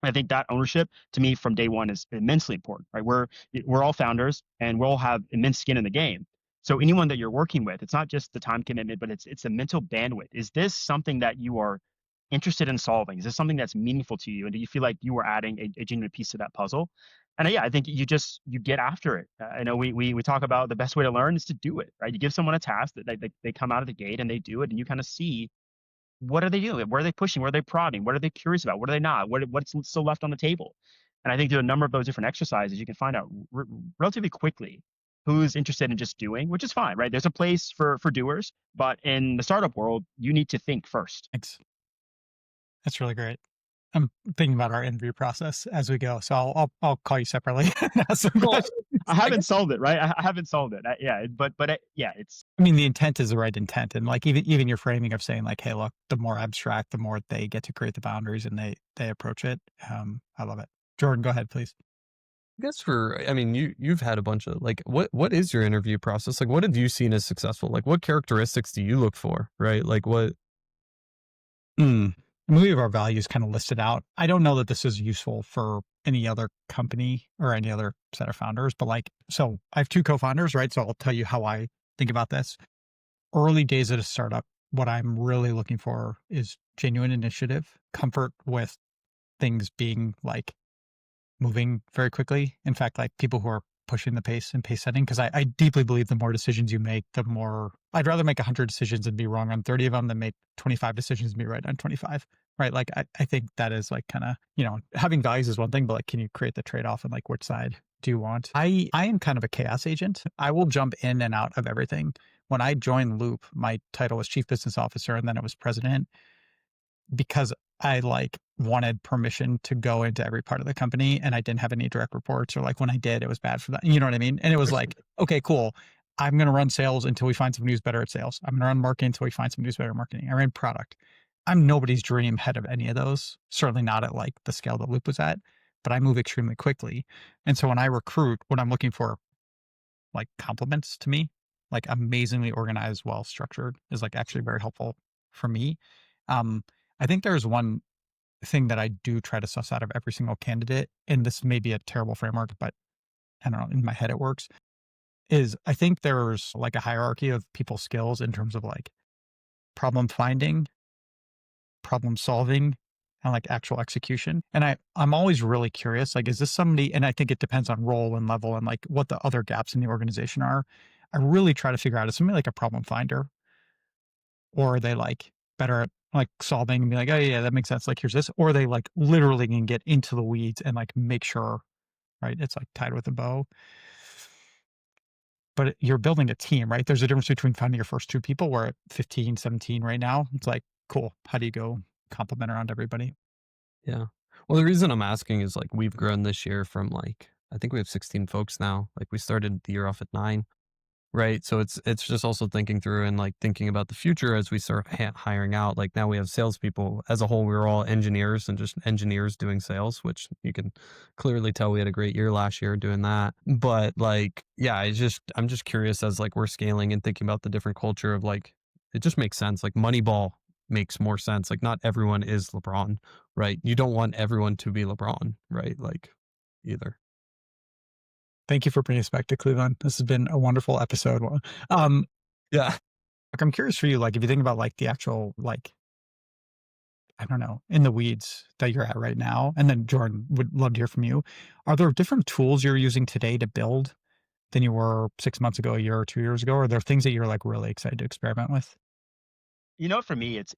I think that ownership to me from day one is immensely important, right? We're all founders and we all have immense skin in the game. So anyone that you're working with, it's not just the time commitment, but it's a mental bandwidth. Is this something that you are interested in solving? Is this something that's meaningful to you? And do you feel like you are adding a genuine piece to that puzzle? And yeah, I think you get after it. I know we talk about the best way to learn is to do it, right? You give someone a task that they come out of the gate and they do it, and you kind of see what are they doing? Where are they pushing? Where are they prodding? What are they curious about? What are they not? What's still left on the table? And I think through a number of those different exercises, you can find out relatively quickly who's interested in just doing, which is fine, right? There's a place for doers, but in the startup world, you need to think first. Thanks. That's really great. I'm thinking about our interview process as we go, so I'll call you separately. Well, I haven't solved it, right? I haven't solved it. It's. I mean, the intent is the right intent, and like even your framing of saying like, "Hey, look, the more abstract, the more they get to create the boundaries and they approach it." I love it. Jordan, go ahead, please. I guess you've had a bunch of like, what is your interview process? Like, what have you seen as successful? Like, what characteristics do you look for, right? Like what? We have our values kind of listed out. I don't know that this is useful for any other company or any other set of founders, but so I have two co-founders, right? So I'll tell you how I think about this. Early days at a startup, what I'm really looking for is genuine initiative, comfort with things being like moving very quickly. In fact, like people who are pushing the pace and pace setting, because I deeply believe the more decisions you make, the more I'd rather make 100 decisions and be wrong on 30 of them than make 25 decisions and be right on 25, right? Like I think that is like kind of, having values is one thing, but like, can you create the trade-off and like which side do you want? I am kind of a chaos agent. I will jump in and out of everything. When I joined Loop, my title was Chief Business Officer and then it was President, because I wanted permission to go into every part of the company and I didn't have any direct reports, or like when I did, it was bad for that. You know what I mean? And it was like, okay, cool. I'm going to run sales until we find someone who's better at sales. I'm going to run marketing until we find someone who's better at marketing. I ran product. I'm nobody's dream head of any of those. Certainly not at like the scale that Loop was at, but I move extremely quickly. And so when I recruit, what I'm looking for, like compliments to me, like amazingly organized, well-structured is like actually very helpful for me. I think there's one thing that I do try to suss out of every single candidate, and this may be a terrible framework, but I don't know, in my head it works, is I think there's like a hierarchy of people's skills in terms of like problem finding, problem solving, and like actual execution. And I'm always really curious, like, is this somebody, and I think it depends on role and level and like what the other gaps in the organization are. I really try to figure out, is somebody like a problem finder, or are they like better at like solving and be like, oh yeah, that makes sense. Like, here's this, or they like literally can get into the weeds and like make sure, right, it's like tied with a bow. But you're building a team, right? There's a difference between finding your first two people. We're at 15, 17 right now. It's like, cool. How do you go compliment around everybody? Yeah. Well, the reason I'm asking is like we've grown this year from like I think we have 16 folks now. Like we started the year off at 9. Right. So it's just also thinking through and like thinking about the future as we start hiring out. Like now we have salespeople as a whole. We were all engineers and just engineers doing sales, which you can clearly tell we had a great year last year doing that. But like, yeah, I'm just curious as like we're scaling and thinking about the different culture of like, it just makes sense. Like Moneyball makes more sense. Like not everyone is LeBron, right? You don't want everyone to be LeBron, right? Like either. Thank you for bringing us back to Cleveland. This has been a wonderful episode. Um, Yeah. like, I'm curious for you, like, if you think about like the actual, like, I don't know, in the weeds that you're at right now, and then Jordan, would love to hear from you. Are there different tools you're using today to build than you were 6 months ago, a year or 2 years ago? Or are there things that you're like really excited to experiment with? For me, it's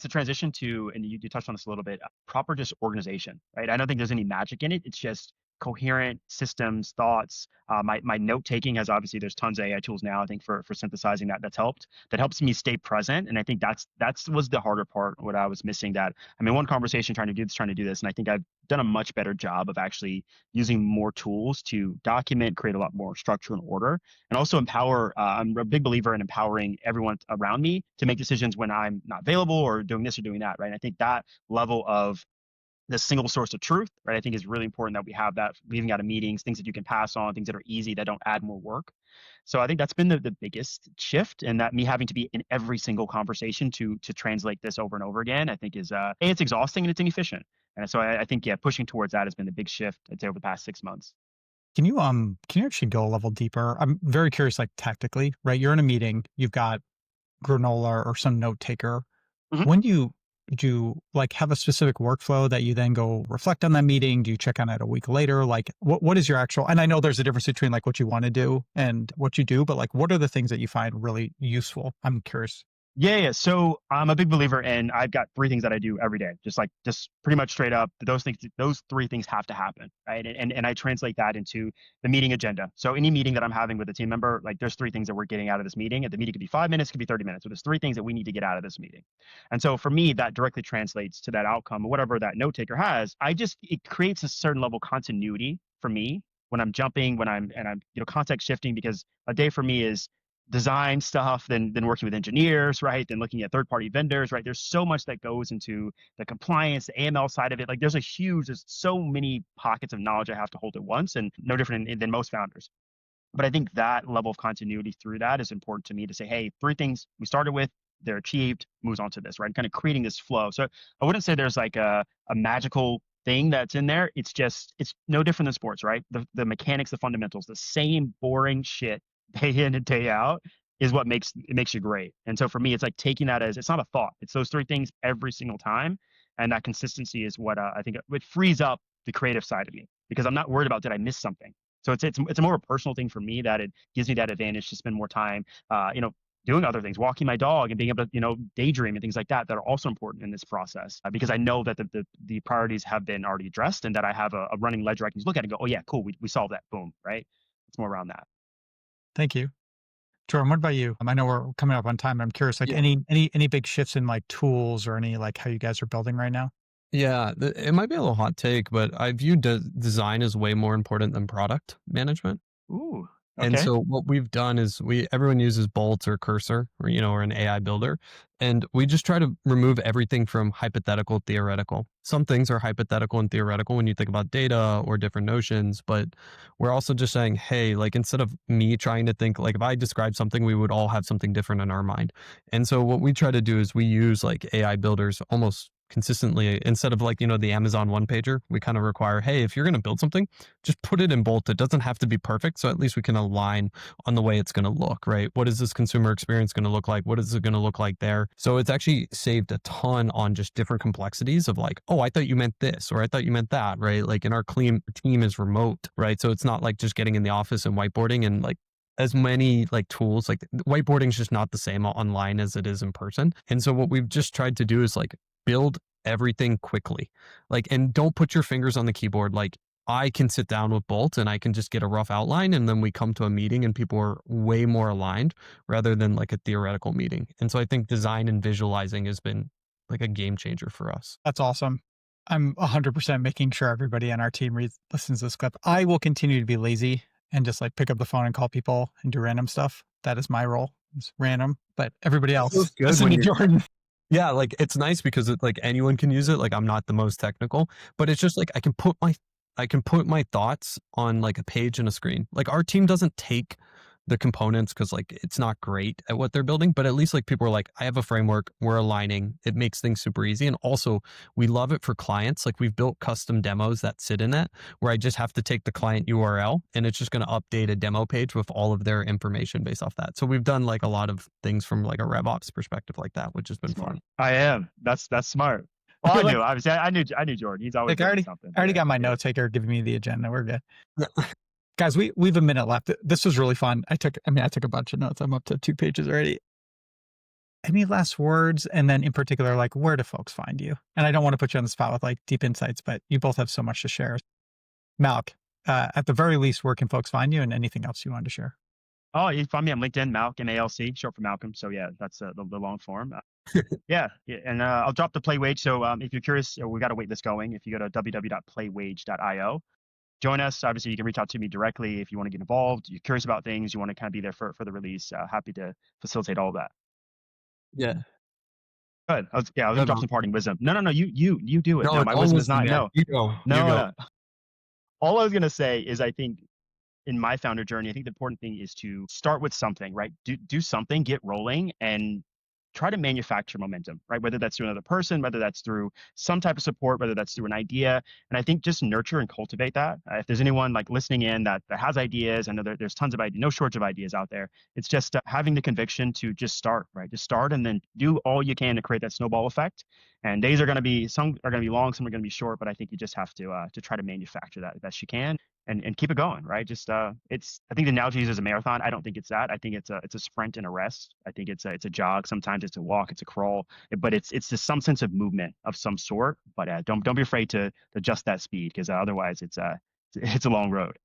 a transition to, and you touched on this a little bit, proper just organization, right? I don't think there's any magic in it. It's just coherent systems, thoughts. My note taking has, obviously there's tons of AI tools now. I think for synthesizing that's helped. That helps me stay present, and I think that's was the harder part. What I was missing. That I mean, one conversation trying to do this, and I think I've done a much better job of actually using more tools to document, create a lot more structure and order, and also empower. I'm a big believer in empowering everyone around me to make decisions when I'm not available or doing this or doing that, right? And I think that level of the single source of truth, right, I think is really important that we have that leaving out of meetings, things that you can pass on, things that are easy, that don't add more work. So I think that's been the biggest shift, and that me having to be in every single conversation to translate this over and over again, I think is it's exhausting and it's inefficient. And so I think, yeah, pushing towards that has been the big shift, I'd say, over the past 6 months. Can you actually go a level deeper? I'm very curious, like tactically, right? You're in a meeting, you've got granola or some note taker. Mhm. When do you like have a specific workflow that you then go reflect on that meeting? Do you check on it a week later? Like what is your actual, and I know there's a difference between like what you want to do and what you do, but like what are the things that you find really useful? I'm curious. Yeah. So I'm a big believer in, I've got 3 things that I do every day, just pretty much straight up. Those 3 things have to happen, right? And I translate that into the meeting agenda. So any meeting that I'm having with a team member, like there's 3 things that we're getting out of this meeting. And the meeting could be 5 minutes, could be 30 minutes. So there's 3 things that we need to get out of this meeting. And so for me, that directly translates to that outcome, whatever that note taker has. It creates a certain level of continuity for me when I'm jumping, when I'm context shifting, because a day for me is design stuff, then working with engineers, right? Then looking at third-party vendors, right? There's so much that goes into the compliance, the AML side of it. Like there's so many pockets of knowledge I have to hold at once, and no different than most founders. But I think that level of continuity through that is important to me, to say, hey, 3 things we started with, they're achieved, moves on to this, right? Kind of creating this flow. So I wouldn't say there's like a magical thing that's in there. It's no different than sports, right? The mechanics, the fundamentals, the same boring shit day in and day out is what makes you great. And so for me, it's like taking that as, it's not a thought. It's those 3 things every single time. And that consistency is what I think it frees up the creative side of me, because I'm not worried about, did I miss something? So it's a more personal thing for me, that it gives me that advantage to spend more time, doing other things, walking my dog and being able to, daydream and things like that are also important in this process, because I know that the priorities have been already addressed, and that I have a running ledger I can just look at and go, oh yeah, cool, we solved that, boom, right? It's more around that. Thank you. Jordan, what about you? I know we're coming up on time, but I'm curious, like Yeah. any big shifts in like tools or any like how you guys are building right now? Yeah, it might be a little hot take, but I view design as way more important than product management. Ooh, And okay. so what we've done is everyone uses Bolt or Cursor or an AI builder, and we just try to remove everything from hypothetical, theoretical. Some things are hypothetical and theoretical when you think about data or different notions, but we're also just saying, hey, like instead of me trying to think, like if I describe something, we would all have something different in our mind. And so what we try to do is we use like AI builders almost consistently, instead of like, the Amazon one pager, we kind of require, hey, if you're going to build something, just put it in bolt. It doesn't have to be perfect. So at least we can align on the way it's going to look, right? What is this consumer experience going to look like? What is it going to look like there? So it's actually saved a ton on just different complexities of like, oh, I thought you meant this, or I thought you meant that, right? Like, in our team is remote, right? So it's not like just getting in the office and whiteboarding and like as many like tools, like whiteboarding is just not the same online as it is in person. And so what we've just tried to do is like build everything quickly, like, and don't put your fingers on the keyboard. Like, I can sit down with Bolt and I can just get a rough outline, and then we come to a meeting and people are way more aligned rather than like a theoretical meeting. And so I think design and visualizing has been like a game changer for us. That's awesome. I'm 100% making sure everybody on our team listens to this clip. I will continue to be lazy and just like pick up the phone and call people and do random stuff. That is my role. It's random, but everybody else, feels good listen when to you're- Jordan. Yeah, like it's nice because it like anyone can use it. Like, I'm not the most technical, but it's just like I can put my thoughts on like a page and a screen. Like, our team doesn't take the components because like it's not great at what they're building, but at least like people are like, I have a framework, we're aligning. It makes things super easy. And also we love it for clients. Like, we've built custom demos that sit in it where I just have to take the client URL and it's just going to update a demo page with all of their information based off that. So we've done like a lot of things from like a RevOps perspective like that, which has been Smart. fun. I am. That's smart. Well, I Like- knew. Obviously, I knew Jordan. He's always Like, I doing something. already Yeah, got my yeah. note taker giving me the agenda. We're good. Yeah. Guys, we have a minute left. This was really fun. I took a bunch of notes. I'm up to 2 pages already. Any last words? And then in particular, like, where do folks find you? And I don't want to put you on the spot with like deep insights, but you both have so much to share. Malc, at the very least, where can folks find you, and anything else you wanted to share? Oh, you can find me on LinkedIn, Malc, MALC, short for Malcolm. So yeah, that's the long form. Yeah, and I'll drop the play wage. So if you're curious, we got a waitlist going. If you go to www.playwage.io, join us. Obviously, you can reach out to me directly if you want to get involved. You're curious about things, you want to kind of be there for the release. Happy to facilitate all of that. Yeah. Good. I was Good, gonna drop man. some parting wisdom. No, you do it. No, it's my all wisdom is not. man. No, You go. no, You go. no. All I was gonna say is I think in my founder journey, I think the important thing is to start with something, right? Do something, get rolling, and try to manufacture momentum, right? Whether that's through another person, whether that's through some type of support, whether that's through an idea. And I think just nurture and cultivate that. If there's anyone like listening in that has ideas, I know there's tons of ideas, no shortage of ideas out there. It's just having the conviction to just start, right? Just start and then do all you can to create that snowball effect. And days are going to be, some are going to be long, some are going to be short, but I think you just have to try to manufacture that as best you can. And keep it going, right? Just I think the analogy is a marathon. I don't think it's that. I think it's a sprint and a rest. I think it's a jog. Sometimes it's a walk, it's a crawl, but it's just some sense of movement of some sort. But don't be afraid to adjust that speed, because otherwise it's a long road.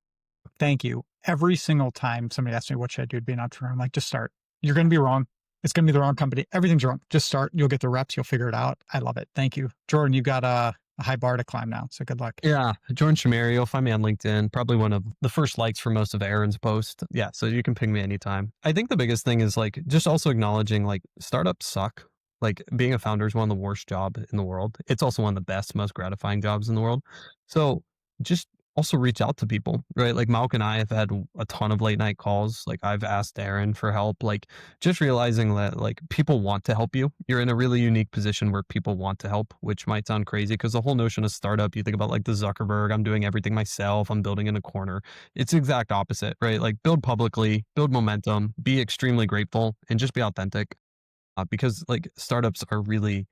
Thank you. Every single time somebody asks me what should I do to be an entrepreneur, I'm like, just start. You're going to be wrong. It's going to be the wrong company. Everything's wrong. Just start. You'll get the reps. You'll figure it out. I love it. Thank you, Jordan. You've got a high bar to climb now. So good luck. Yeah, Jordan Shamir, you'll find me on LinkedIn. Probably one of the first likes for most of Aaron's posts. Yeah, so you can ping me anytime. I think the biggest thing is like just also acknowledging like startups suck. Like, being a founder is one of the worst jobs in the world. It's also one of the best, most gratifying jobs in the world. So just also reach out to people, right? Like, Malc and I have had a ton of late night calls. Like, I've asked Aaron for help. Like, just realizing that like people want to help you. You're in a really unique position where people want to help, which might sound crazy because the whole notion of startup, you think about like the Zuckerberg, I'm doing everything myself, I'm building in a corner. It's the exact opposite, right? Like, build publicly, build momentum, be extremely grateful, and just be authentic. Because like startups are really,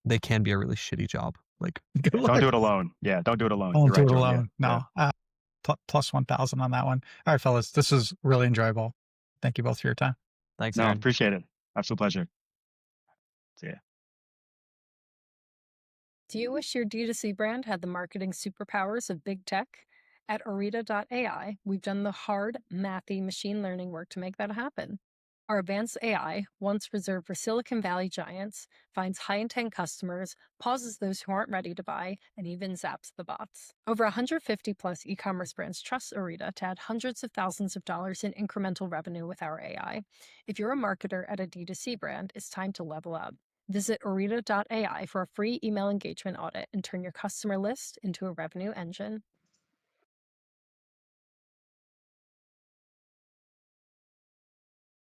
they can be a really shitty job. Like, Good luck. Don't do it alone. Yeah, don't do it alone. Don't You're do right, it Jordan. Yeah, alone. yeah. No. Plus 1,000 on that one. All right, fellas. This is really enjoyable. Thank you both for your time. thanks, No, Aaron. appreciate it. Absolute pleasure. See ya. Do you wish your D2C brand had the marketing superpowers of big tech? At Orita.ai, we've done the hard, mathy machine learning work to make that happen. Our advanced AI, once reserved for Silicon Valley giants, finds high-intent customers, pauses those who aren't ready to buy, and even zaps the bots. Over 150 plus e-commerce brands trust Orita to add hundreds of thousands of dollars in incremental revenue with our AI. If you're a marketer at a D2C brand, it's time to level up. Visit Orita.ai for a free email engagement audit and turn your customer list into a revenue engine.